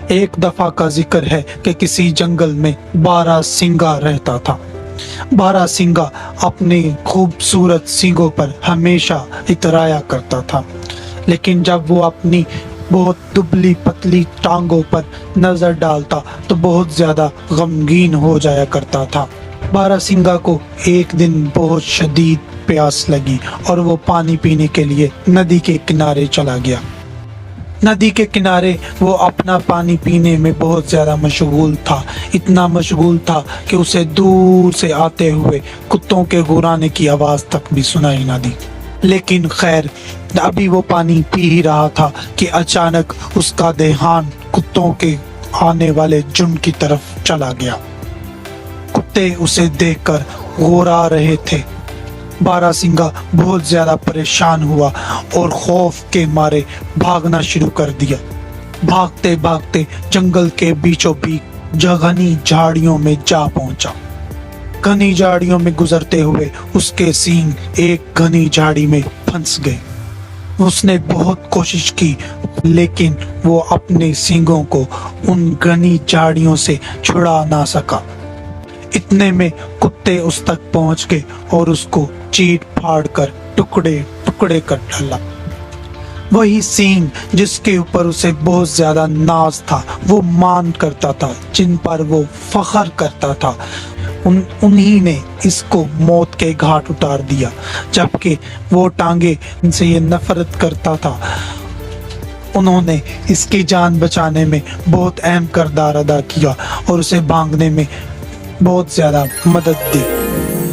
ایک دفعہ کا ذکر ہے کہ کسی جنگل میں 12 سنگا رہتا تھا۔ 12 سنگا اپنے خوبصورت سینگوں پر ہمیشہ اترایا کرتا تھا، لیکن جب وہ اپنی بہت دبلی پتلی ٹانگوں پر نظر ڈالتا تو بہت زیادہ غمگین ہو جایا کرتا تھا۔ 12 سنگا کو ایک دن بہت شدید پیاس لگی اور وہ پانی پینے کے لیے ندی کے کنارے چلا گیا۔ ندی کے کنارے وہ اپنا پانی پینے میں بہت زیادہ مشغول تھا، اتنا مشغول تھا کہ اسے دور سے آتے ہوئے کتوں کے گھرانے کی آواز تک بھی سنائی نہ دی۔ لیکن خیر، ابھی وہ پانی پی ہی رہا تھا کہ اچانک اس کا دھیان کتوں کے آنے والے جھنڈ کی طرف چلا گیا۔ کتے اسے دیکھ کر غورا رہے تھے۔ 12 سنگا بہت زیادہ پریشان ہوا اور خوف کے مارے بھاگنا شروع کر دیا۔ بھاگتے بھاگتے جنگل کے بیچوں بیچ گھنی جھاڑیوں میں جا پہنچا۔ گھنی جھاڑیوں میں گزرتے ہوئے اس کے سینگ ایک گھنی جھاڑی میں پھنس گئے۔ اس نے بہت کوشش کی لیکن وہ اپنے سینگوں کو ان گھنی جھاڑیوں سے چھڑا نہ سکا۔ اتنے میں کتے اس تک پہنچ گئے اور اس کو چیٹ پھاڑ کر ٹکڑے ٹکڑے کر ڈالا۔ وہی سینگ جس کے اوپر اسے بہت زیادہ ناز تھا، وہ مان کرتا تھا، جن پر وہ فخر کرتا تھا، انہی نے اس کو موت کے گھاٹ اتار دیا، جبکہ وہ ٹانگیں ان سے یہ نفرت کرتا تھا۔ انہوں نے اس کی جان بچانے میں بہت اہم کردار ادا کیا اور اسے بھاگنے میں بہت زیادہ مدد دی۔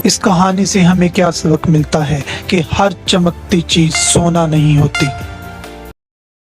اس کہانی سے ہمیں کیا سبق ملتا ہے کہ ہر چمکتی چیز سونا نہیں ہوتی۔